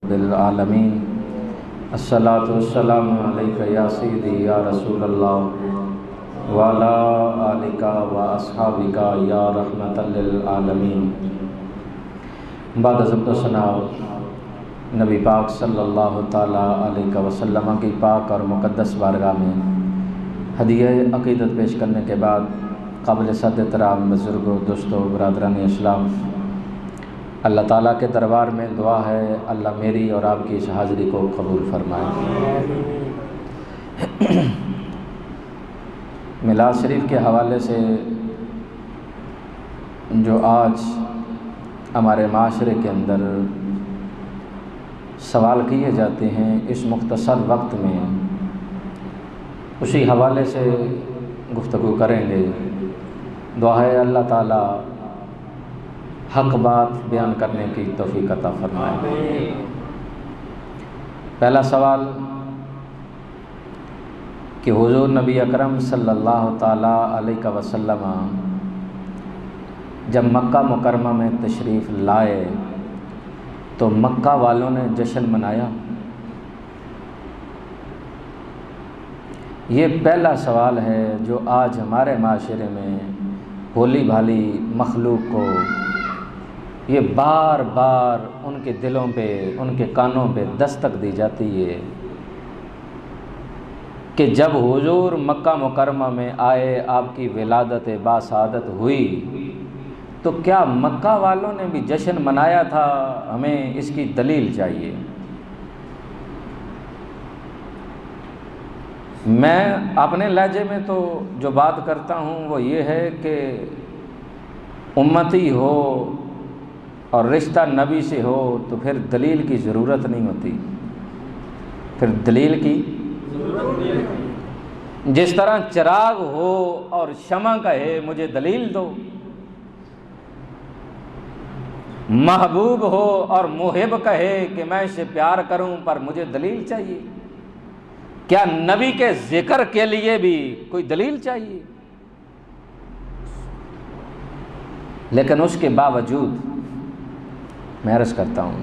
بالعالمین الصلاۃ والسلام علیک یا سیدی یا رسول اللہ وعلی آلک و اصحابک یا رحمۃ للعالمین۔ بعد از حمد و ثنا نبی پاک صلی اللہ تعالیٰ علیہ وسلم کی پاک اور مقدس بارگاہ میں ہدیہ عقیدت پیش کرنے کے بعد قابل صد احترام بزرگوں، دوستوں، برادران اسلام، اللہ تعالیٰ کے دربار میں دعا ہے اللہ میری اور آپ کی اس حاضری کو قبول فرمائے۔ میلاد شریف کے حوالے سے جو آج ہمارے معاشرے کے اندر سوال کیے جاتے ہیں اس مختصر وقت میں اسی حوالے سے گفتگو کریں گے۔ دعا ہے اللہ تعالیٰ حق بات بیان کرنے کی توفیق عطا فرمائے۔ پہلا سوال کہ حضور نبی اکرم صلی اللہ تعالیٰ علیہ وسلم جب مکہ مکرمہ میں تشریف لائے تو مکہ والوں نے جشن منایا؟ یہ پہلا سوال ہے جو آج ہمارے معاشرے میں بھولی بھالی مخلوق کو یہ بار بار ان کے دلوں پہ، ان کے کانوں پہ دستک دی جاتی ہے کہ جب حضور مکہ مکرمہ میں آئے، آپ کی ولادت باسعادت ہوئی تو کیا مکہ والوں نے بھی جشن منایا تھا؟ ہمیں اس کی دلیل چاہیے۔ میں اپنے لہجے میں تو جو بات کرتا ہوں وہ یہ ہے کہ امتی ہو اور رشتہ نبی سے ہو تو پھر دلیل کی ضرورت نہیں ہوتی، پھر دلیل کی جس طرح چراغ ہو اور شمع کہے مجھے دلیل دو، محبوب ہو اور محب کہے کہ میں اسے پیار کروں پر مجھے دلیل چاہیے، کیا نبی کے ذکر کے لیے بھی کوئی دلیل چاہیے؟ لیکن اس کے باوجود میں عرض کرتا ہوں،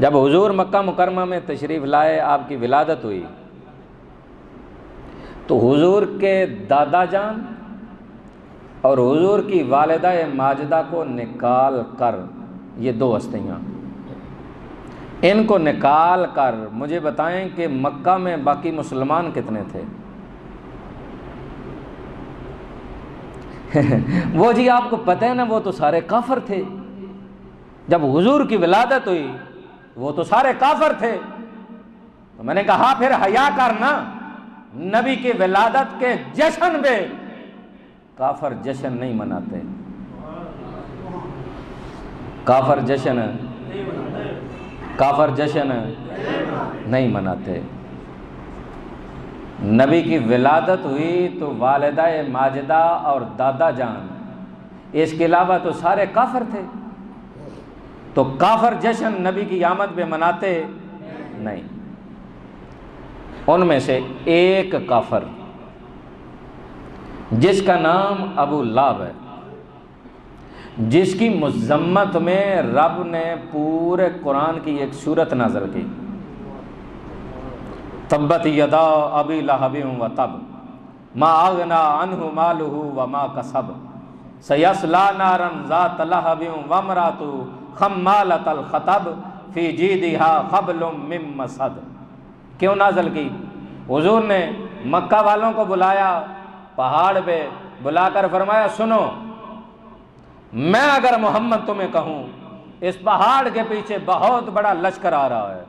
جب حضور مکہ مکرمہ میں تشریف لائے، آپ کی ولادت ہوئی تو حضور کے دادا جان اور حضور کی والدہ ماجدہ کو نکال کر، یہ دو ہستیاں، ان کو نکال کر مجھے بتائیں کہ مکہ میں باقی مسلمان کتنے تھے؟ وہ جی آپ کو پتہ ہے نا، وہ تو سارے کافر تھے۔ جب حضور کی ولادت ہوئی وہ تو سارے کافر تھے، تو میں نے کہا پھر حیا کرنا، نبی کی ولادت کے جشن میں کافر جشن نہیں مناتے، کافر جشن نہیں مناتے۔ نبی کی ولادت ہوئی تو والدہ ماجدہ اور دادا جان، اس کے علاوہ تو سارے کافر تھے، تو کافر جشن نبی کی آمد پہ مناتے نہیں۔ ان میں سے ایک کافر جس کا نام ابو لہب ہے، جس کی مذمت میں رب نے پورے قرآن کی ایک سورت نازل کی، تبت یدا ابی لہب وتب ما اغنی عنہ مالہ وما کسب سیصلی نارا ذات لہب وامرأتہ حمالۃ الحطب فی جیدہا حبل من مسد۔ کیوں نازل کی؟ حضور نے مکہ والوں کو بلایا، پہاڑ پہ بلا کر فرمایا سنو، میں اگر محمد تمہیں کہوں اس پہاڑ کے پیچھے بہت بڑا لشکر آ رہا ہے،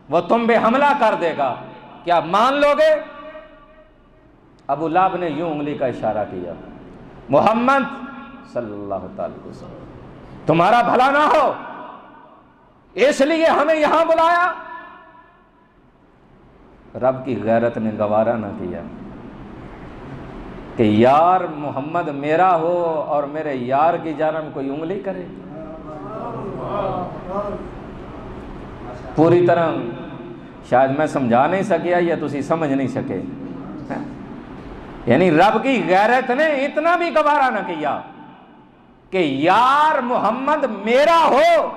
وہ تم پہ حملہ کر دے گا، کیا مان لو گے؟ ابو لہب نے یوں انگلی کا اشارہ کیا، محمد صلی اللہ تعالی وسلم تمہارا بھلا نہ ہو اس لیے ہمیں یہاں بلایا؟ رب کی غیرت نے گوارا نہ کیا کہ یار محمد میرا ہو اور میرے یار کی جانب کوئی انگلی کرے۔ پوری طرح شاید میں سمجھا نہیں سکیا یا تسی سمجھ نہیں سکے، یعنی رب کی غیرت نے اتنا بھی گوارا نہ کیا کہ یار محمد میرا ہو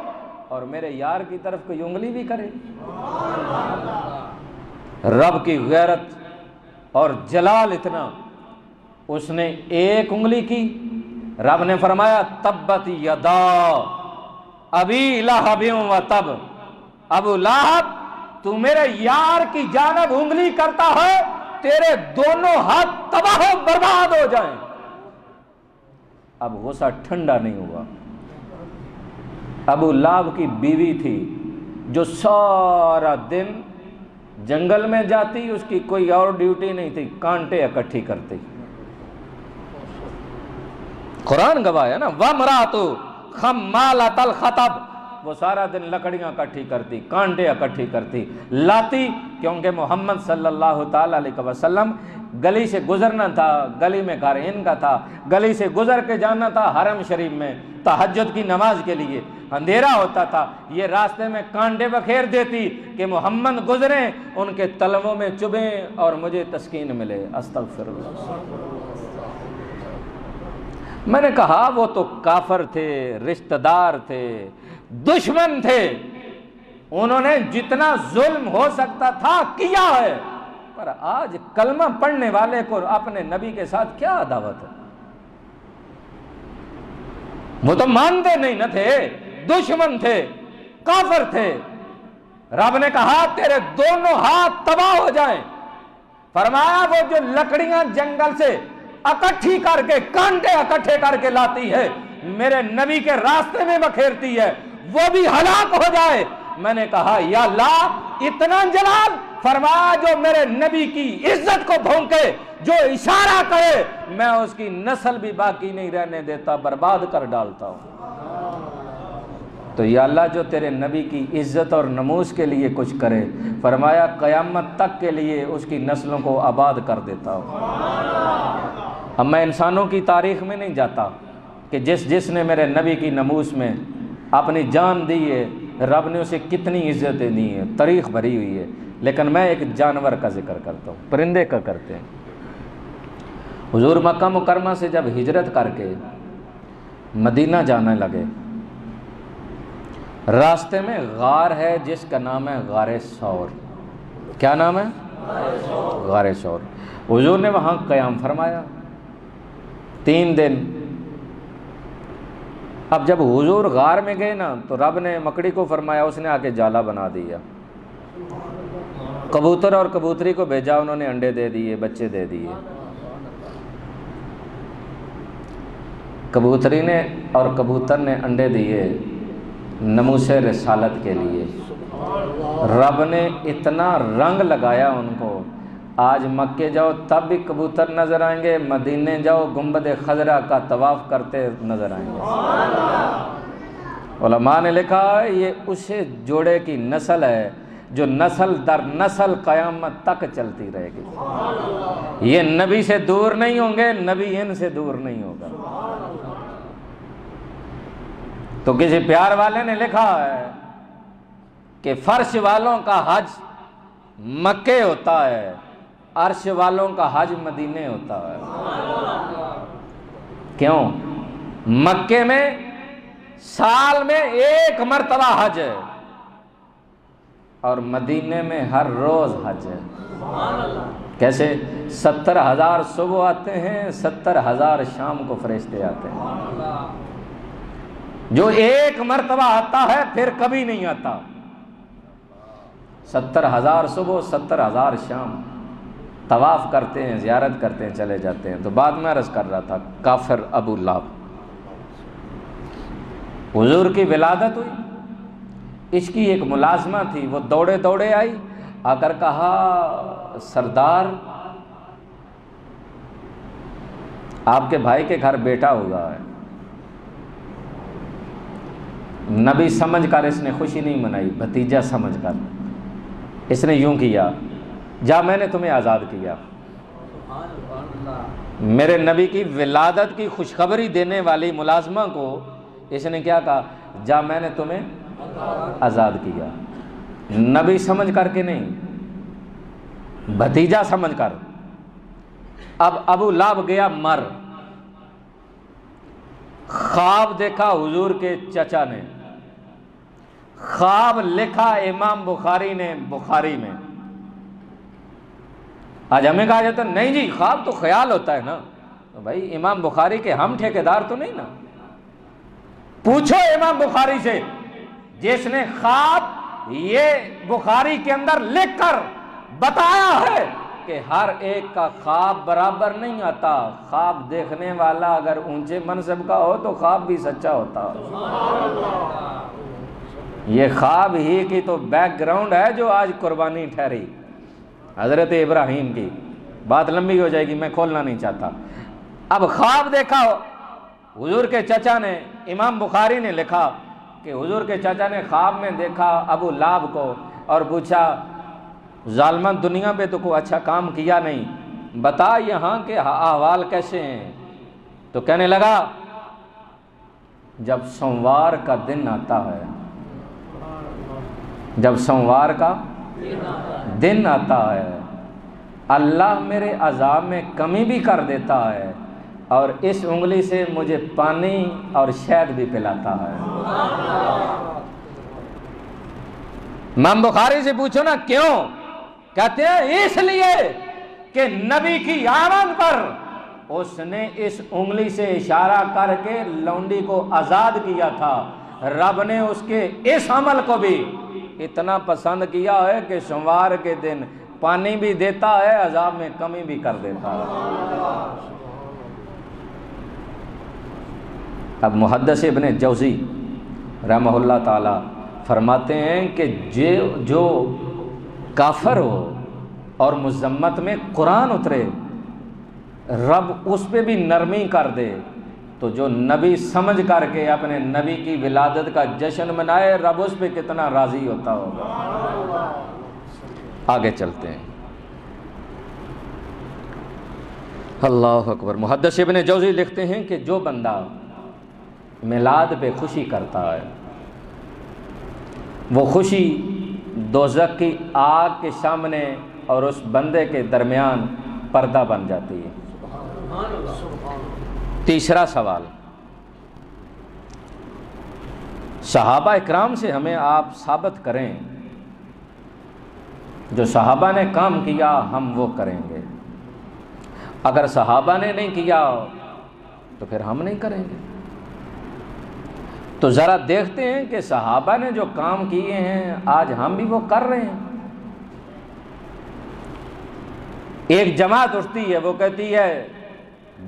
اور میرے یار کی طرف کوئی انگلی بھی کرے۔ رب کی غیرت اور جلال اتنا، اس نے ایک انگلی کی، رب نے فرمایا تبت یدا ابی لہب و تب، ابو لہب تو میرے یار کی جانب انگلی کرتا ہے، تیرے دونوں ہاتھ تباہ و برباد ہو جائیں۔ اب غصہ ٹھنڈا نہیں ہوا۔ ابو لہب کی بیوی تھی جو سارا دن جنگل میں جاتی، اس کی کوئی اور ڈیوٹی نہیں تھی، کانٹے اکٹھی کرتی۔ قرآن گواہ ہے نا، وَامْرَأَتُ خَمَّالَةَ الْحَطَبِ، وہ سارا دن لکڑیاں اکٹھی کرتی، کانٹے اکٹھی کرتی، لاتی، کیونکہ محمد صلی اللہ تعالی علیہ وسلم گلی سے گزرنا تھا، گلی میں گھر ان کا تھا، گلی سے گزر کے جانا تھا حرم شریف میں تہجد کی نماز کے لیے، اندھیرا ہوتا تھا، یہ راستے میں کانٹے بکھیر دیتی کہ محمد گزریں، ان کے تلووں میں چبھیں اور مجھے تسکین ملے۔ استغفر اللہ۔ میں نے کہا وہ تو کافر تھے، رشتہ دار تھے، دشمن تھے، انہوں نے جتنا ظلم ہو سکتا تھا کیا ہے، پر آج کلمہ پڑھنے والے کو اپنے نبی کے ساتھ کیا عداوت ہے؟ وہ تو مانتے نہیں نہ تھے، دشمن تھے، کافر تھے۔ رب نے کہا تیرے دونوں ہاتھ تباہ ہو جائیں۔ فرمایا وہ جو لکڑیاں جنگل سے اکٹھی کر کے، کانٹے اکٹھے کر کے لاتی ہے، میرے نبی کے راستے میں بکھیرتی ہے، وہ بھی ہلاک ہو جائے۔ میں نے کہا یا اللہ اتنا جلال، فرمایا جو میرے نبی کی عزت کو بھونکے، جو اشارہ کرے، میں اس کی نسل بھی باقی نہیں رہنے دیتا، برباد کر ڈالتا ہوں۔ تو یا اللہ جو تیرے نبی کی عزت اور نموز کے لیے کچھ کرے، فرمایا قیامت تک کے لیے اس کی نسلوں کو آباد کر دیتا ہوں۔ اب میں انسانوں کی تاریخ میں نہیں جاتا کہ جس نے میرے نبی کی نموز میں اپنی جان دی ہے، رب نے اسے کتنی عزتیں دی ہیں، تاریخ بھری ہوئی ہے، لیکن میں ایک جانور کا ذکر کرتا ہوں، پرندے کا کرتے ہیں۔ حضور مکہ مکرمہ سے جب ہجرت کر کے مدینہ جانے لگے، راستے میں غار ہے جس کا نام ہے غار ثور۔ کیا نام ہے؟ غار ثور۔ حضور نے وہاں قیام فرمایا 3 دن۔ اب جب حضور غار میں گئے نا تو رب نے مکڑی کو فرمایا، اس نے آ کے جالا بنا دیا، کبوتر اور کبوتری کو بھیجا، انہوں نے انڈے دے دیے، بچے دے دیے۔ کبوتری نے اور کبوتر نے انڈے دیے ناموس رسالت کے لیے۔ رب نے اتنا رنگ لگایا ان کو، آج مکے جاؤ تب بھی کبوتر نظر آئیں گے، مدینے جاؤ گنبد خضرا کا طواف کرتے نظر آئیں گے۔ علماء نے لکھا ہے یہ اس جوڑے کی نسل ہے جو نسل در نسل قیامت تک چلتی رہے گی۔ یہ نبی سے دور نہیں ہوں گے، نبی ان سے دور نہیں ہوگا۔ تو کسی پیار والے نے لکھا ہے کہ فرش والوں کا حج مکے ہوتا ہے، عرش والوں کا حج مدینے ہوتا ہے۔ کیوں؟ مکے میں سال میں 1 مرتبہ حج ہے اور مدینے میں ہر روز حج ہے۔ کیسے؟ 70,000 صبح آتے ہیں، 70,000 شام کو فرشتے آتے ہیں۔ جو 1 مرتبہ آتا ہے پھر کبھی نہیں آتا۔ 70,000 صبح، 70,000 شام، طواف کرتے ہیں، زیارت کرتے ہیں، چلے جاتے ہیں۔ تو بعد میں عرض کر رہا تھا کافر ابو لہب، حضور کی ولادت ہوئی، اس کی ایک ملازمہ تھی، وہ دوڑے دوڑے آئی، آ کر کہا سردار آپ کے بھائی کے گھر بیٹا ہوا ہے۔ نبی سمجھ کر اس نے خوشی نہیں منائی، بھتیجا سمجھ کر اس نے یوں کیا، جا میں نے تمہیں آزاد کیا۔ میرے نبی کی ولادت کی خوشخبری دینے والی ملازمہ کو اس نے کیا کہا؟ جا میں نے تمہیں آزاد کیا۔ نبی سمجھ کر کے نہیں، بھتیجا سمجھ کر۔ اب ابو لہب گیا مر، خواب دیکھا حضور کے چچا نے، خواب لکھا امام بخاری نے بخاری میں۔ آج ہمیں کہا جاتا ہے نہیں جی خواب تو خیال ہوتا ہے نا، تو بھائی امام بخاری کے ہم ٹھیکیدار تو نہیں نا؟ پوچھو امام بخاری سے جس نے خواب یہ بخاری کے اندر لکھ کر بتایا ہے کہ ہر ایک کا خواب برابر نہیں آتا، خواب دیکھنے والا اگر اونچے منصب کا ہو تو خواب بھی سچا ہوتا۔ یہ خواب ہی کی تو بیک گراؤنڈ ہے جو آج قربانی ٹھہری حضرت ابراہیم کی۔ بات لمبی ہو جائے گی، میں کھولنا نہیں چاہتا۔ اب خواب دیکھا حضور کے چچا نے، امام بخاری نے لکھا کہ حضور کے چچا نے خواب میں دیکھا ابو لہب کو اور پوچھا ظالمان دنیا پہ تو کوئی اچھا کام کیا نہیں، بتا یہاں کے احوال کیسے ہیں؟ تو کہنے لگا جب سوموار کا دن آتا ہے، جب سوموار کا دن آتا ہے اللہ میرے عذاب میں کمی بھی کر دیتا ہے اور اس انگلی سے مجھے پانی اور شہد بھی پلاتا ہے۔ امام بخاری سے پوچھو نا کیوں؟ کہتے ہیں اس لیے کہ نبی کی آمد پر اس نے اس انگلی سے اشارہ کر کے لونڈی کو آزاد کیا تھا۔ رب نے اس کے اس عمل کو بھی اتنا پسند کیا ہے کہ سوموار کے دن پانی بھی دیتا ہے، عذاب میں کمی بھی کر دیتا ہے۔ اب محدث ابن جوزی رحمہ اللہ تعالی فرماتے ہیں کہ جو کافر ہو اور مذمت میں قرآن اترے رب اس پہ بھی نرمی کر دے، تو جو نبی سمجھ کر کے اپنے نبی کی ولادت کا جشن منائے رب اس پہ کتنا راضی ہوتا ہوگا۔ آگے چلتے ہیں۔ اللہ اکبر۔ محدث ابن جوزی لکھتے ہیں کہ جو بندہ میلاد پہ خوشی کرتا ہے وہ خوشی دوزخ کی آگ کے سامنے اور اس بندے کے درمیان پردہ بن جاتی ہے۔ تیسرا سوال، صحابہ اکرام سے ہمیں آپ ثابت کریں جو صحابہ نے کام کیا ہم وہ کریں گے، اگر صحابہ نے نہیں کیا تو پھر ہم نہیں کریں گے۔ تو ذرا دیکھتے ہیں کہ صحابہ نے جو کام کیے ہیں آج ہم بھی وہ کر رہے ہیں۔ ایک جماعت اٹھتی ہے وہ کہتی ہے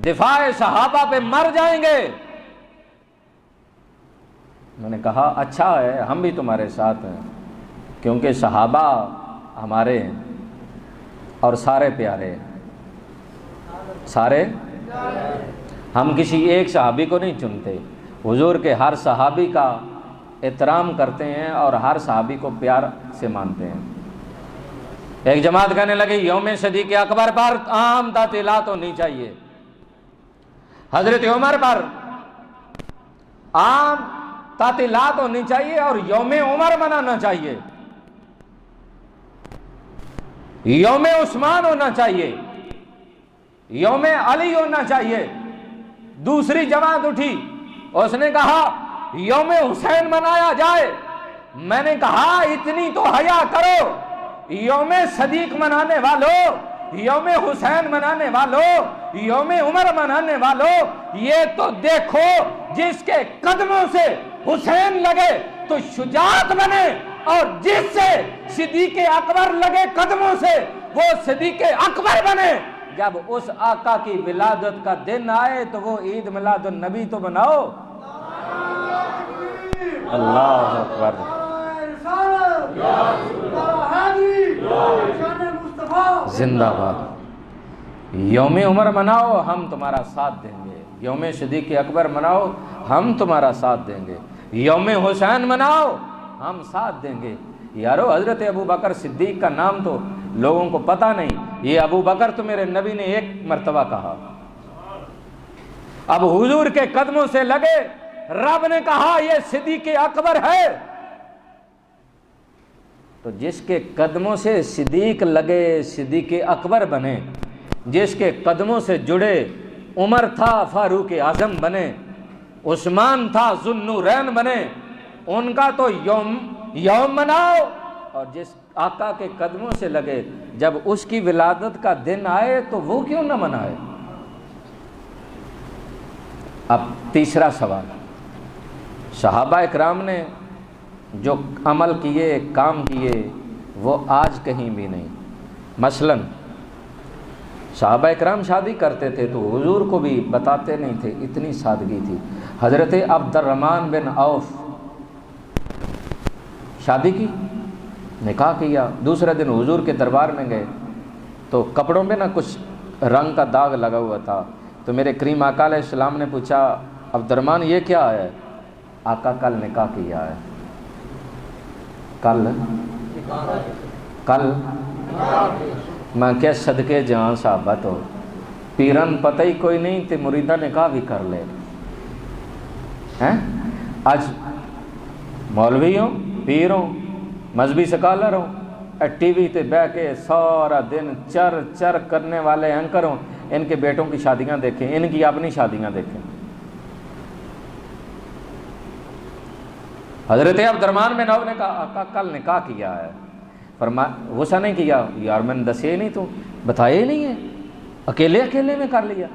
دفاع صحابہ پہ مر جائیں گے۔ میں نے کہا اچھا ہے ہم بھی تمہارے ساتھ ہیں، کیونکہ صحابہ ہمارے ہیں اور سارے پیارے ہیں، سارے ہم کسی ایک صحابی کو نہیں چنتے، حضور کے ہر صحابی کا احترام کرتے ہیں اور ہر صحابی کو پیار سے مانتے ہیں۔ ایک جماعت کہنے لگی یوم صدیق اکبر پر عام تعطیلات ہونی چاہیے، حضرت عمر پر عام تعطیلات ہونی چاہیے اور یوم عمر منانا چاہیے، یوم عثمان ہونا چاہیے، یوم علی ہونا چاہیے۔ دوسری جماعت اٹھی اس نے کہا یوم حسین منایا جائے۔ میں نے کہا اتنی تو حیا کرو، یوم صدیق منانے والوں، یوم حسین منانے والوں، یوم عمر منانے والوں، یہ تو دیکھو جس کے قدموں سے حسین لگے تو شجاعت بنے اور جس سے صدیق اکبر لگے قدموں سے وہ صدیق اکبر بنے۔ جب اس آقا کی ولادت کا دن آئے تو وہ عید میلاد النبی تو بناؤ۔ اللہ اکبر۔ زندہ باد۔ یوم عمر مناؤ ہم تمہارا ساتھ دیں گے، یوم صدیق اکبر مناؤ ہم تمہارا ساتھ دیں گے، یوم حسین مناؤ ہم ساتھ دیں گے۔ یارو حضرت ابو بکر صدیق کا نام تو لوگوں کو پتہ نہیں، یہ ابو بکر تو میرے نبی نے ایک مرتبہ کہا۔ اب حضور کے قدموں سے لگے، رب نے کہا یہ صدیق اکبر ہے، تو جس کے قدموں سے صدیق لگے صدیق اکبر بنے، جس کے قدموں سے جڑے عمر تھا فاروق اعظم بنے، عثمان تھا ذو النورین بنے، ان کا تو یوم یوم مناؤ، اور جس آقا کے قدموں سے لگے جب اس کی ولادت کا دن آئے تو وہ کیوں نہ منائے؟ اب تیسرا سوال، صحابہ اکرام نے جو عمل کیے، کام کیے، وہ آج کہیں بھی نہیں۔ مثلاً صحابہ اکرام شادی کرتے تھے تو حضور کو بھی بتاتے نہیں تھے، اتنی سادگی تھی۔ حضرت عبد الرحمن بن عوف شادی کی، نکاح کیا، دوسرے دن حضور کے دربار میں گئے تو کپڑوں میں نا کچھ رنگ کا داغ لگا ہوا تھا، تو میرے کریم آقا علیہ السلام نے پوچھا عبد الرحمن یہ کیا ہے؟ آقا کل نکاح کیا ہے۔ کل میں کیا صدقے جہاں صحابہ تو پیرن پتہ ہی کوئی نہیں تے مریدہ نکاح بھی کر لے ہیں۔ آج مولوی ہوں، پیر ہوں، مذہبی سکالر ہوں، ٹی وی تے بہ کے سارا دن چر چر کرنے والے اینکر ہوں، ان کے بیٹوں کی شادیاں دیکھیں، ان کی اپنی شادیاں دیکھیں۔ حضرت عبد الرحمن بن عوف نے کہا آقا کل نکاح کیا ہے۔ فرمایا غصہ نہیں کیا، یار میں نے دسے نہیں، تو بتایا ہی نہیں ہے، اکیلے اکیلے میں کر لیا۔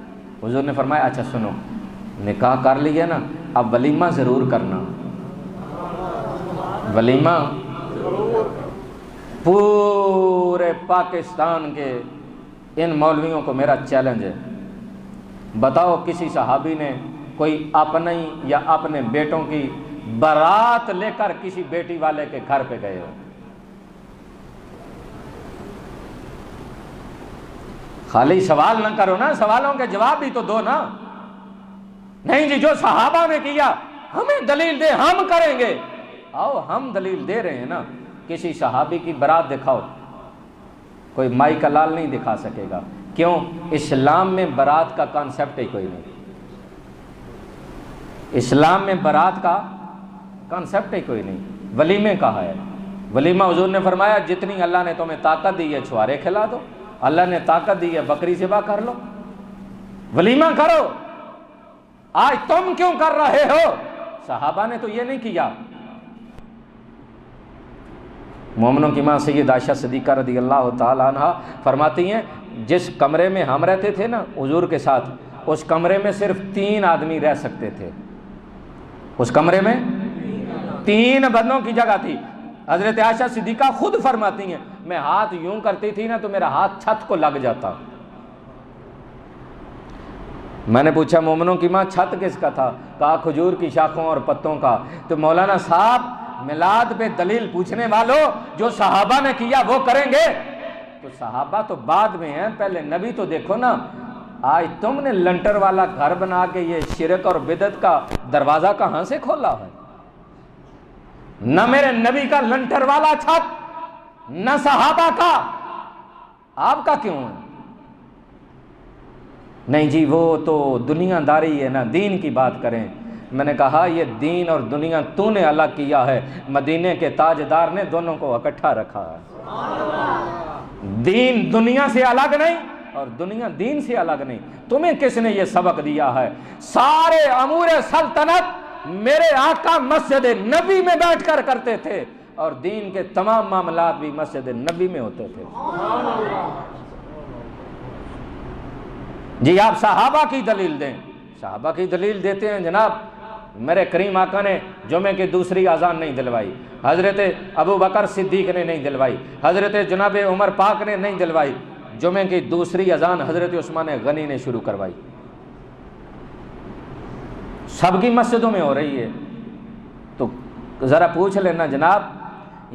حضور نے فرمایا اچھا سنو، نکاح کر لیا نا، اب ولیمہ ضرور کرنا۔ ولیمہ پورے پاکستان کے ان مولویوں کو میرا چیلنج ہے، بتاؤ کسی صحابی نے کوئی اپنے یا اپنے بیٹوں کی بارات لے کر کسی بیٹی والے کے گھر پہ گئے ہو؟ خالی سوال نہ کرو نا، سوالوں کے جواب بھی تو دو نا۔ نہیں جی جو صحابہ نے کیا ہمیں دلیل دے، ہم کریں گے۔ آؤ ہم دلیل دے رہے ہیں نا، کسی صحابی کی برات دکھاؤ، کوئی مائی کا لال نہیں دکھا سکے گا۔ کیوں؟ اسلام میں برات کا کانسیپٹ ہی کوئی نہیں، اسلام میں برات کا کانسیپٹ ہی کوئی نہیں۔ ولیمے کہا ہے، ولیمہ حضور نے فرمایا جتنی اللہ نے تمہیں طاقت دی ہے چھوارے کھلا دو، اللہ نے طاقت دی ہے بکری ذبح کر لو، ولیمہ کرو۔ آج تم کیوں کر رہے ہو؟ صحابہ نے تو یہ نہیں کیا۔ مومنوں کی ماں سید عائشہ صدیقہ رضی اللہ تعالیٰ عنہ فرماتی ہیں جس کمرے میں ہم رہتے تھے نا حضور کے ساتھ، اس کمرے میں صرف 3 آدمی رہ سکتے تھے، اس کمرے میں 3 بندوں کی جگہ تھی۔ حضرت عائشہ صدیقہ خود فرماتی ہیں میں ہاتھ یوں کرتی تھی نا تو میرا ہاتھ چھت کو لگ جاتا۔ میں نے پوچھا مومنوں کی ماں چھت کس کا تھا؟ کہا کھجور کی شاخوں اور پتوں کا۔ تو مولانا صاحب میلاد پہ دلیل پوچھنے والوں جو صحابہ نے کیا وہ کریں گے؟ تو صحابہ تو بعد میں ہیں، پہلے نبی تو دیکھو نا۔ آج تم نے لنٹر والا گھر بنا کے یہ شرک اور بدعت کا دروازہ کہاں سے کھولا ہے؟ نہ میرے نبی کا لنٹر والا چھت، نہ صحابہ کا، آپ کا کیوں ہے؟ نہیں جی وہ تو دنیا داری ہے نا، دین کی بات کریں۔ میں نے کہا یہ دین اور دنیا تو نے الگ کیا ہے، مدینے کے تاجدار نے دونوں کو اکٹھا رکھا ہے۔ دین دنیا سے الگ نہیں اور دنیا دین سے الگ نہیں۔ تمہیں کس نے یہ سبق دیا ہے؟ سارے امور سلطنت میرے آقا مسجد نبی میں بیٹھ کر کرتے تھے اور دین کے تمام معاملات بھی مسجد نبی میں ہوتے تھے۔ جی آپ صحابہ کی دلیل دیں، صحابہ کی دلیل دیتے ہیں جناب میرے کریم آقا نے جمعے کی دوسری اذان نہیں دلوائی، حضرت ابو بکر صدیق نے نہیں دلوائی، حضرت جناب عمر پاک نے نہیں دلوائی، جمعے کی دوسری اذان حضرت عثمان غنی نے شروع کروائی۔ سب کی مسجدوں میں ہو رہی ہے، تو ذرا پوچھ لینا جناب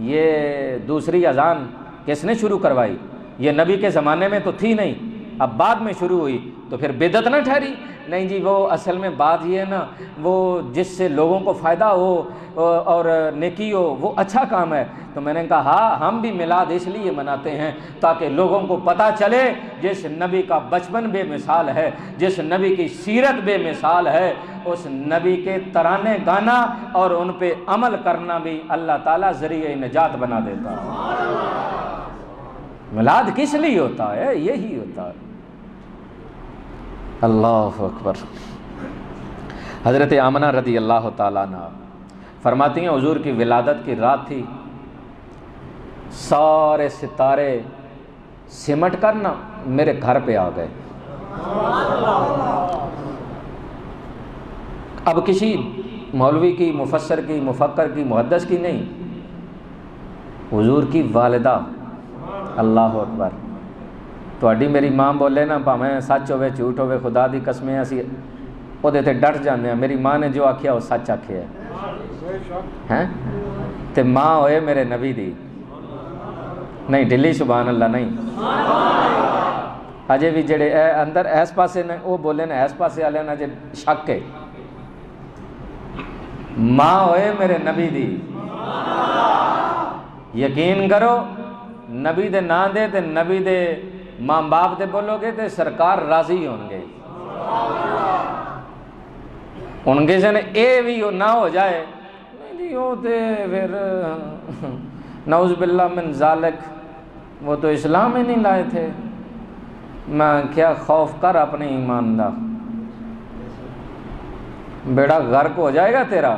یہ دوسری اذان کس نے شروع کروائی؟ یہ نبی کے زمانے میں تو تھی نہیں، اب بعد میں شروع ہوئی، تو پھر بدعت نہ ٹھہری؟ نہیں جی وہ اصل میں بات یہ ہے نا، وہ جس سے لوگوں کو فائدہ ہو اور نیکی ہو وہ اچھا کام ہے۔ تو میں نے کہا ہاں ہم بھی میلاد اس لیے مناتے ہیں تاکہ لوگوں کو پتہ چلے جس نبی کا بچپن بے مثال ہے، جس نبی کی سیرت بے مثال ہے، اس نبی کے ترانے گانا اور ان پہ عمل کرنا بھی اللہ تعالیٰ ذریعہ نجات بنا دیتا ہے۔ میلاد کس لیے ہوتا ہے؟ یہی ہوتا ہے۔ اللہ اکبر۔ حضرت آمنہ رضی اللہ تعالیٰ عنہ فرماتی ہیں حضور کی ولادت کی رات تھی، سارے ستارے سمٹ کر نا میرے گھر پہ آ گئے. اب کسی مولوی کی، مفسر کی، مفکر کی، محدث کی نہیں، حضور کی والدہ. اللہ اکبر. تہاڈی میری ماں بولے نا بھاویں سچ ہوے جھوٹ ہوے، خدا دی قسم اسی اودے تے ڈٹ جاندے ہیں. میری ماں نے جو آکھیا وہ سچ آکھیا ہے تے ماں ہوئے میرے نبی دی. نہیں ڈلی سبحان اللہ نہیں. اجے بھی جڑے اندر اس پاسے نے وہ بولے نا اس پاسے والے نا جے شک ہے. ماں ہوئے میرے نبی دی. یقین کرو نبی دے نا دے تے نبی دے ماں باپ دے بولو گے تے سرکار راضی ہون گے. ان کے سے اے بھی نہ ہو جائے نہیں جی وہ تے پھر نعوذ باللہ من ذالک وہ تو اسلام ہی نہیں لائے تھے. میں کیا خوف کر اپنے ایمان دا، بیڑا غرق ہو جائے گا تیرا.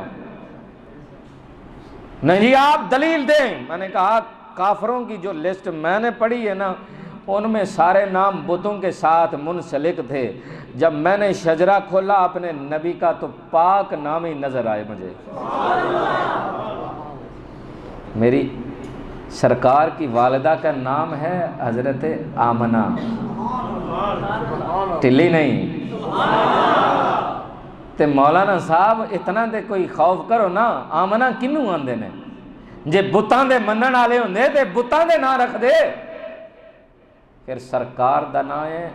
نہیں جی آپ دلیل دیں. میں نے کہا کافروں کی جو لسٹ میں نے پڑھی ہے نا ان میں سارے نام بتوں کے ساتھ منسلک تھے. جب میں نے شجرہ کھولا اپنے نبی کا تو پاک نام ہی نظر آئے مجھے. میری سرکار کی والدہ کا نام ہے حضرت آمنہ، ٹلی نہیں. تے مولانا صاحب اتنا دے کوئی خوف کرو نا. آمنہ کنوں آندے نے؟ جے بتاں دے منن والے ہوندے تے بتاں دے نام رکھ دے. پھر سرکار دا نام ہے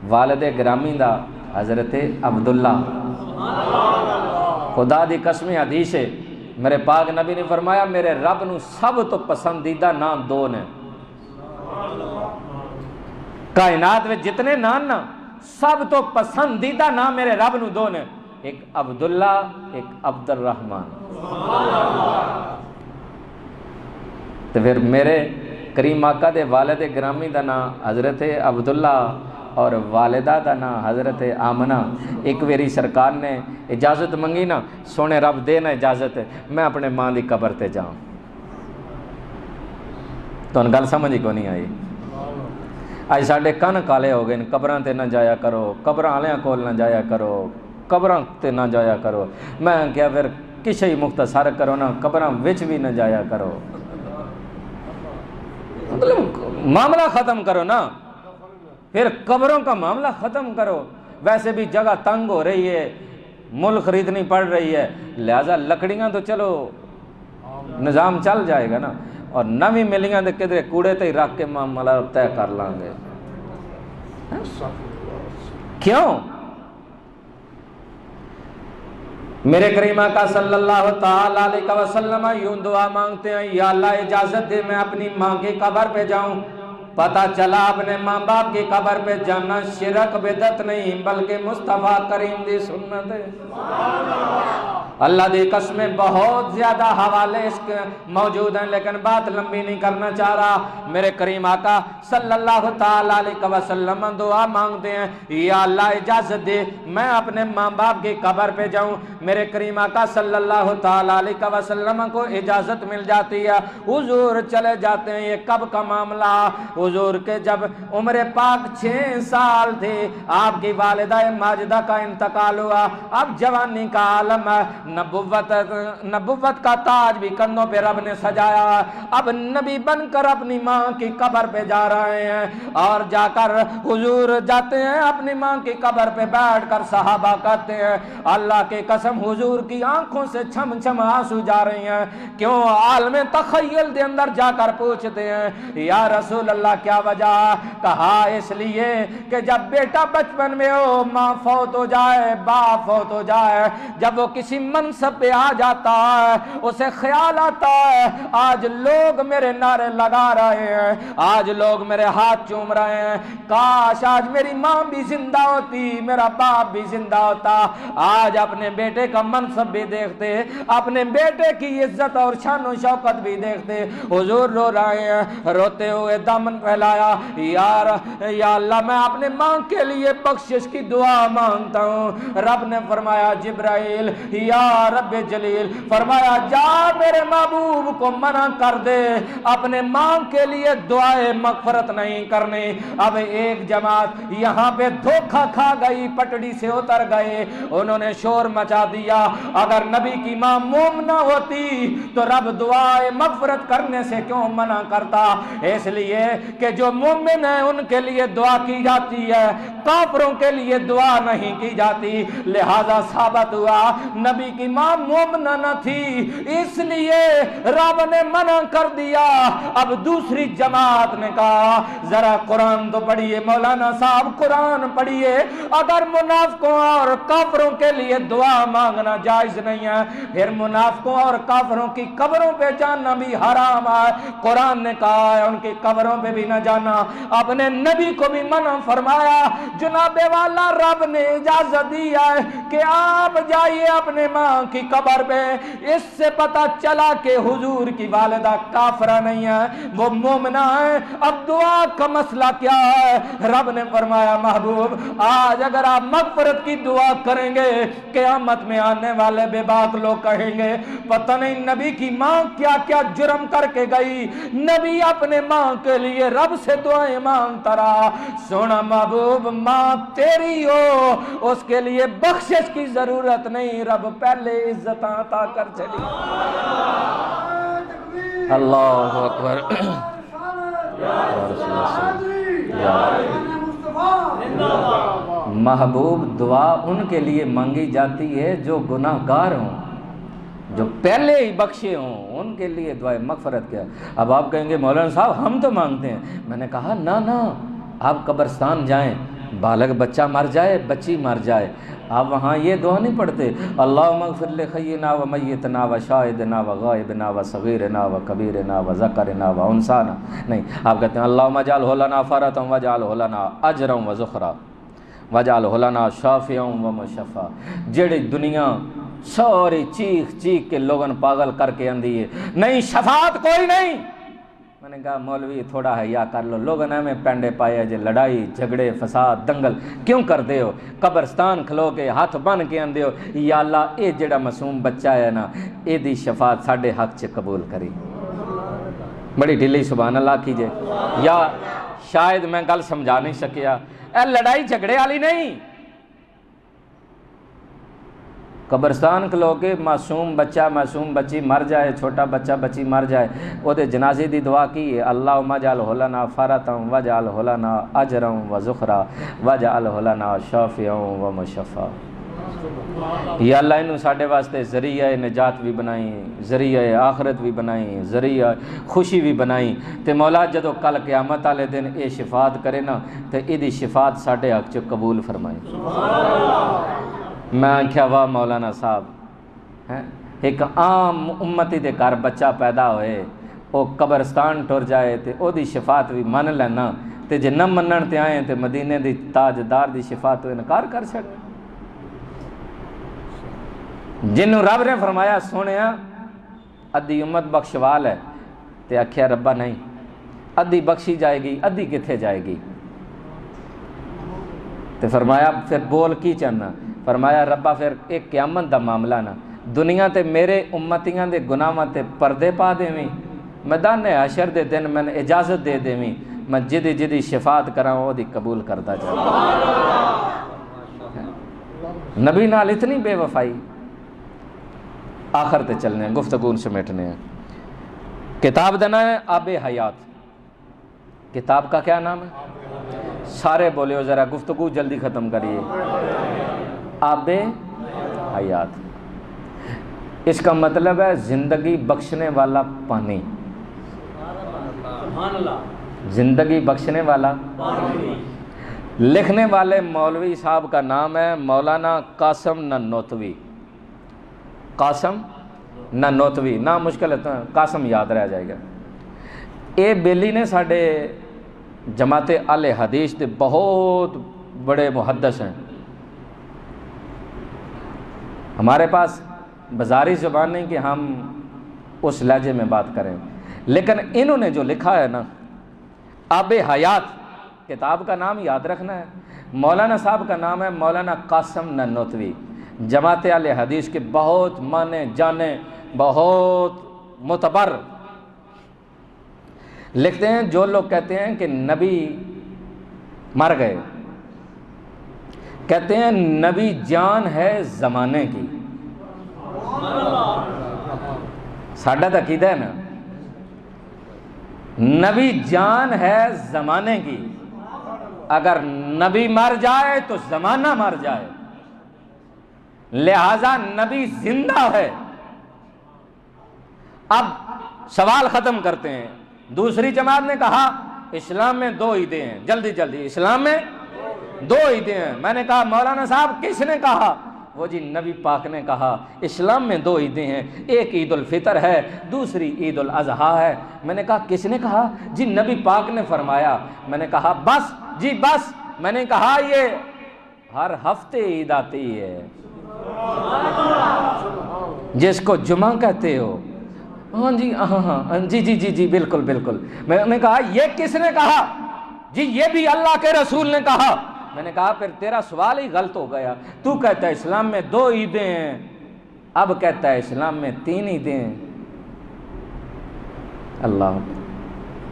والد گرامی دا حضرت عبداللہ. خدا دی قسم حدیث ہے میرے پاک نبی نے فرمایا میرے رب نو سب تو پسندیدہ نام دو نے. کائنات میں جتنے نام نا سب تو پسندیدہ نام میرے رب نو دو نے، ایک عبداللہ ایک عبد الرحمن. تو پھر میرے کریم آقا دے والد گرامی دا نام حضرت عبداللہ اور والدہ دا نام حضرت آمنہ. ایک ویری سرکار نے اجازت منگی نا، سونے رب دینا اجازت میں اپنے ماں دی قبر تے جاؤں. تو ان گل سمجھ ہی کو نہیں آئی. اج ساڈے کن کالے ہو گئے، قبراں تے نہ جایا کرو، قبراں والیاں کول نہ جایا کرو، قبراں تے نہ جایا کرو. میں کیا پھر کسے ہی مختصر کرو نا، قبراں وچ بھی نہ جایا کرو. مطلب معاملہ ختم کرو نا، پھر قبروں کا معاملہ ختم کرو. ویسے بھی جگہ تنگ ہو رہی ہے، ملک خریدنی پڑ رہی ہے، لہذا لکڑیاں تو چلو نظام چل جائے گا نا، اور نویں ملیاں دے کدھر کوڑے تے ہی رکھ کے معاملہ طے کر لیں گے. کیوں؟ میرے کریم آقا صلی اللہ تعالی علیہ وسلم یوں دعا مانگتے ہیں، یا اللہ اجازت دے میں اپنی ماں کی قبر پہ جاؤں. پتہ چلا اپنے ماں باپ کی قبر پہ جانا شرک بدعت نہیں بلکہ مصطفیٰ کریم دی سنت ہے. اللہ دی قسمیں بہت زیادہ حوالے اس کے موجود ہیں لیکن بات لمبی نہیں کرنا چاہ رہا. میرے کریم آقا صلی اللہ تعالی علیہ وسلم دعا مانگتے ہیں، یا اللہ اجازت دے میں اپنے ماں باپ کی قبر پہ جاؤں. میرے کریم آقا صلی اللہ تعالی علیہ وسلم کو اجازت مل جاتی ہے، حضور چلے جاتے ہیں. یہ کب کا معاملہ؟ حضور کے جب عمر پاک 6 سال تھے آپ کی والدہ ماجدہ کا انتقال ہوا. اب جوانی کا عالم ہے، نبوت کا تاج بھی کندھوں پہ رب نے سجایا. اب نبی بن کر اپنی ماں کی قبر پہ جا رہے ہیں، اور جا کر حضور جاتے ہیں اپنی ماں کی قبر پہ بیٹھ کر صحابہ کہتے ہیں اللہ کی قسم حضور کی آنکھوں سے چھم چھم آنسو جا رہی ہیں. کیوں؟ عالم تخیل دے اندر جا کر پوچھتے ہیں یا رسول اللہ کیا وجہ؟ کہا اس لیے کہ جب بیٹا بچپن میں ہو، ماں فوت ہو جائے، باپ فوت ہو جائے، جب وہ کسی منصب پہ آ جاتا ہے اسے خیال آتا ہے آج لوگ میرے نعرے لگا رہے ہیں، آج لوگ میرے ہاتھ چوم رہے ہیں، کاش آج میری ماں بھی زندہ ہوتی، میرا باپ بھی زندہ ہوتا، آج اپنے بیٹے کا منصب بھی دیکھتے، اپنے بیٹے کی عزت اور شان و شوکت بھی دیکھتے. حضور رو رہے ہیں، روتے ہوئے دم پھیلایا، یا اللہ میں اپنے ماں کے لیے بخشش کی دعا مانگتا ہوں۔ رب نے فرمایا جبرائیل یا رب جلیل، فرمایا جا میرے محبوب کو منع کر دے اپنے ماں کے لیے دعائے مغفرت نہیں کرنے۔ اب ایک جماعت یہاں پہ دھوکہ کھا گئی، پٹڑی سے اتر گئے، انہوں نے شور مچا دیا، اگر نبی کی ماں مومنہ ہوتی تو رب دعائے مغفرت کرنے سے کیوں منع کرتا؟ اس لیے کہ جو مومن ہیں ان کے لیے دعا کی جاتی ہے، کافروں کے لیے دعا نہیں کی جاتی۔ لہذا ثابت ہوا نبی کی ماں مومنہ نہ تھی، اس لیے رب نے منع کر دیا۔ اب دوسری جماعت نے کہا ذرا قرآن تو پڑھیے مولانا صاحب، قرآن پڑھیے، اگر منافقوں اور کافروں کے لیے دعا مانگنا جائز نہیں ہے، پھر منافقوں اور کافروں کی قبروں پہ جانا بھی حرام ہے۔ قرآن نے کہا ہے ان کی قبروں پہ بھی نہ جانا، اپنے نبی کو بھی منع فرمایا۔ جناب والا رب نے اجازت دی ہے کہ آپ جائیے اپنے ماں کی قبر پہ، اس سے پتہ چلا کہ حضور کی والدہ کافرہ نہیں ہے، وہ مومنہ ہے۔ اب دعا کا مسئلہ کیا ہے؟ رب نے فرمایا محبوب آج اگر آپ مغفرت کی دعا کریں گے، قیامت میں آنے والے بے باک لوگ کہیں گے پتہ نہیں نبی کی ماں کیا کیا جرم کر کے گئی، نبی اپنے ماں کے لیے رب سے دعائیں مانگتا رہا۔ سونا محبوب ماں تیری ہو، اس کے لیے بخشش کی ضرورت نہیں، رب پہلے عزت عطا کر چلی۔ اللہ اکبر۔ محبوب دعا ان کے لیے مانگی جاتی ہے جو گناہ گار ہوں، جو پہلے ہی بخشے ہوں، ان کے لیے دعائیں مغفرت کیا۔ اب آپ کہیں گے مولانا صاحب ہم تو مانگتے ہیں، میں نے کہا نہ، آپ قبرستان جائیں، بالغ بچہ مر جائے، بچی مر جائے، آپ وہاں یہ دعا نہیں پڑھتے اللہم اغفر لحینا و میتنا و شاہدنا و غائبنا و صغیرنا و کبیرنا و ذکرنا و انسانا، نہیں، آپ کہتے ہیں اللہم اجعلہ لنا فرۃ واجعلہ لنا اجرا و ذخرا واجعلہ لنا شافعا و مشفعا۔ جڑی دنیا ساری چیخ کے لوگن پاگل کر کے اندھی ہے، نہیں شفاعت کوئی نہیں۔ میں نے کہا مولوی تھوڑا حیا کر لو، لوگوں نے ہمیں پینڈے پائے جے لڑائی جھگڑے فساد دنگل کیوں کر دے ہو؟ قبرستان کھلو کے ہاتھ بن کے اندے ہو یا اللہ اے جڑا معصوم بچہ ہے نا اے دی شفاعت ساڈے حق چ قبول کری۔ بڑی ڈھیلی سبحان اللہ کیجئے۔ یا شاید میں گل سمجھا نہیں سکیا، اے لڑائی جھگڑے والی نہیں، قبرستان کھلو کے معصوم بچہ معصوم بچی مر جائے، چھوٹا بچہ بچی مر جائے، او دے جنازے دی دعا کی ہے اللہم اجعلہ لنا فرۃ واجعلہ لنا اجرا و ذخرا واجعلہ لنا شافعا و مشفعا۔ یا اللہ انہوں ساڈے واسطے ذریعہ نجات بھی بنائی، ذریعہ آخرت بھی بنائی، ذریعہ خوشی بھی بنائی، تے مولا جدو کل قیامت والے دن اے شفاعت کرے نا تے اے دی شفاعت ساڈے حق چ قبول فرمائے۔ میں آنکھیا واہ مولانا صاحب، ایک عام امتی دے گھر بچہ پیدا ہوئے، او قبرستان ٹر جائے تے او دی شفاعت بھی من لینا، تے جے نہ منن تے آئیں تے مدینے دی تاجدار دی شفاعت تو انکار کر چھڑ۔ جنہوں رب نے فرمایا سونیا ادھی امت بخشوال ہے، تے آکھیا ربا نہیں، ادھی بخشی جائے گی، ادھی کتھے جائے گی؟ تے فرمایا پھر بول کی چاہنا؟ فرمایا ربا پھر ایک قیامت دا معاملہ نا، دنیا تے میرے امتیاں دے گناہاں تے پردے پا دیویں، میدان حشر دے دن میں اجازت دے دیویں، میں جدی شفاعت کراں وہ دی قبول کرتا جاؤں۔ نبی نال اتنی بے وفائی۔ آخر تے چلنے ہیں، گفتگو سمیٹنے ہیں۔ کتاب دینا ہے آب حیات۔ کتاب کا کیا نام ہے؟ سارے بولے ہو ذرا، گفتگو جلدی ختم کریے۔ آب حیات، اس کا مطلب ہے زندگی بخشنے والا پانی، زندگی بخشنے والا پانی۔ لکھنے والے مولوی صاحب کا نام ہے مولانا قاسم نانوتوی۔ قاسم نانوتوی نام مشکل ہے، قاسم یاد رہ جائے گا۔ اے بیلی نے ساڑھے جماعت اہل حدیث دے بہت بڑے محدث ہیں۔ ہمارے پاس بازاری زبان نہیں کہ ہم اس لہجے میں بات کریں، لیکن انہوں نے جو لکھا ہے نا، آب حیات کتاب کا نام یاد رکھنا ہے. مولانا صاحب کا نام ہے مولانا قاسم ننوتوی، جماعت اہل حدیث کے بہت مانے جانے، بہت معتبر. لکھتے ہیں جو لوگ کہتے ہیں کہ نبی مر گئے، کہتے ہیں نبی جان ہے زمانے کی. ساڈا تو عقیدہ ہے نا، نبی جان ہے زمانے کی. اگر نبی مر جائے تو زمانہ مر جائے، لہذا نبی زندہ ہے. اب سوال ختم کرتے ہیں. دوسری جماعت نے کہا اسلام میں 2 عیدیں ہیں. جلدی جلدی، اسلام میں 2 عیدیں ہیں. میں نے کہا مولانا صاحب کس نے کہا؟ وہ جی نبی پاک نے کہا اسلام میں 2 عیدیں ہیں، ایک عید الفطر ہے، دوسری عید الاضحیٰ ہے. میں نے کہا کس نے کہا؟ جی نبی پاک نے فرمایا. میں نے کہا بس جی بس. میں نے کہا یہ ہر ہفتے عید آتی ہے جس کو جمعہ کہتے ہو. ہاں جی ہاں جی جی جی جی بالکل بالکل. میں نے کہا یہ کس نے کہا؟ جی یہ بھی اللہ کے رسول نے کہا. میں نے کہا پھر تیرا سوال ہی غلط ہو گیا. تو کہتا ہے اسلام میں 2 عیدیں ہیں، اب کہتا ہے اسلام میں 3 عیدیں ہیں. اللہ.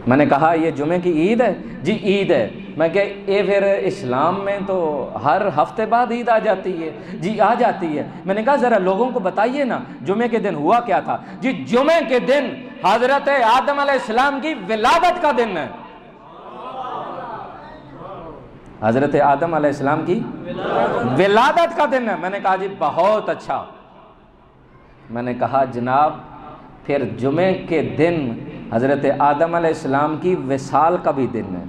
میں نے کہا یہ جمعے کی عید ہے؟ جی عید ہے. میں کہ یہ پھر اسلام میں تو ہر ہفتے بعد عید آ جاتی ہے. جی آ جاتی ہے. میں نے کہا ذرا لوگوں کو بتائیے نا جمعے کے دن ہوا کیا تھا؟ جی جمعے کے دن حضرت آدم علیہ السلام کی ولادت کا دن ہے. حضرت آدم علیہ السلام کی ولادت کا دن ہے. میں نے کہا جی بہت اچھا. میں نے کہا جناب پھر جمعے کے دن حضرت آدم علیہ السلام کی وصال کا بھی دن ہے.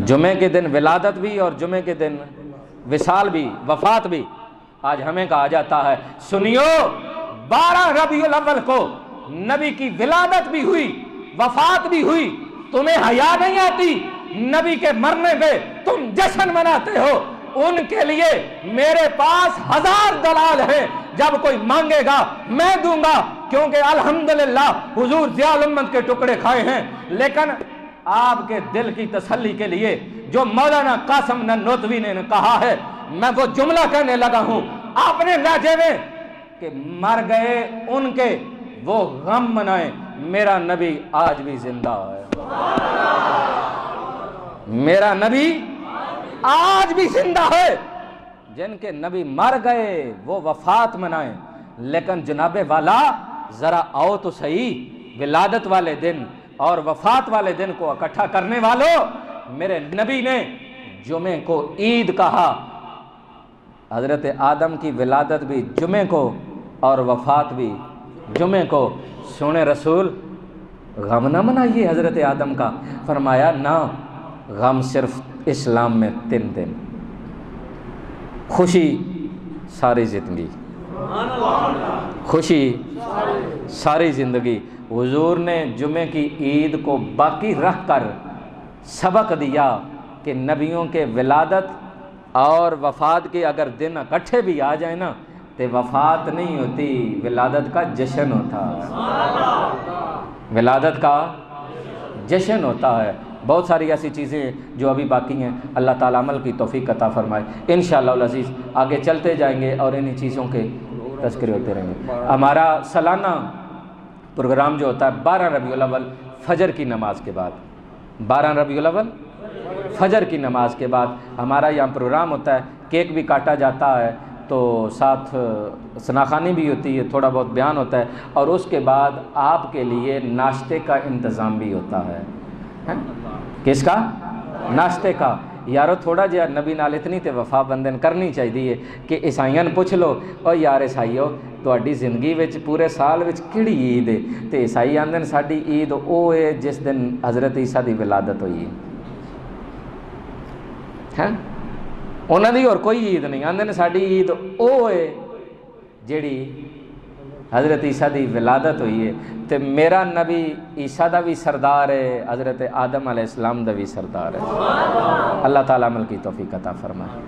جمعے کے دن ولادت بھی اور جمعے کے دن وصال بھی، وفات بھی. آج ہمیں کہا جاتا ہے سنیو 12 ربیع الاول کو نبی کی ولادت بھی ہوئی، وفات بھی ہوئی. تمہیں حیا نہیں آتی؟ نبی کے مرنے پہ تم جشن مناتے ہو. ان کے لیے میرے پاس 1000 دلال ہیں، جب کوئی مانگے گا میں دوں گا، کیونکہ الحمدللہ حضور ضیاء الامت کے ٹکڑے کھائے ہیں. لیکن آپ کے دل کی تسلی کے لیے جو مولانا قاسم ننوتوی نے کہا ہے میں وہ جملہ کہنے لگا ہوں اپنے لہجے میں کہ مر گئے ان کے وہ غم منائیں، میرا نبی آج بھی زندہ ہے. میرا نبی آج بھی زندہ ہے. جن کے نبی مر گئے وہ وفات منائیں. لیکن جناب والا ذرا آؤ تو صحیح، ولادت والے دن اور وفات والے دن کو اکٹھا کرنے والوں، میرے نبی نے جمعے کو عید کہا. حضرت آدم کی ولادت بھی جمعے کو اور وفات بھی جمعے کو. سونے رسول غم نہ منائیے حضرت آدم کا. فرمایا نہ، غم صرف اسلام میں 3 دن، خوشی ساری زندگی، خوشی ساری زندگی. حضور نے جمعے کی عید کو باقی رکھ کر سبق دیا کہ نبیوں کے ولادت اور وفات کے اگر دن اکٹھے بھی آ جائیں نا تو وفات نہیں ہوتی، ولادت کا جشن ہوتا ہے، ولادت کا جشن ہوتا ہے. بہت ساری ایسی چیزیں جو ابھی باقی ہیں، اللہ تعالیٰ عمل کی توفیق عطا فرمائے. انشاءاللہ العزیز آگے چلتے جائیں گے اور انہی چیزوں کے تذکرے ہوتے رہیں گے. ہمارا سالانہ پروگرام جو ہوتا ہے 12 ربیع الاول فجر کی نماز کے بعد، 12 ربیع الاول فجر کی نماز کے بعد ہمارا یہاں پروگرام ہوتا ہے. کیک بھی کاٹا جاتا ہے، تو ساتھ ثناخوانی بھی ہوتی ہے، تھوڑا بہت بیان ہوتا ہے، اور اس کے بعد آپ کے لیے ناشتے کا انتظام بھی ہوتا ہے. کس کا؟ ناشتے کا. یارو تھوڑا جہا نبی نال اتنی تے وفا بندن کرنی چاہیے کہ عیسائیاں پوچھ لو او یار عیسائیو تہاڈی زندگی وچ پورے سال وچ کیڑی عید ہے؟ تے عیسائی آندن ساڈی عید او ہے جس دن حضرت عیسیٰ دی ولادت ہوئی ہے. انہاں دی اور کوئی عید نہیں. آندن ساڈی عید او ہے جیڑی حضرت عیسیٰ دی ولادت ہوئی ہے. تے میرا نبی عیسیٰ دا بھی سردار ہے، حضرت آدم علیہ السلام دا بھی سردار ہے. اللہ تعالیٰ عمل کی توفیق عطا فرمائے.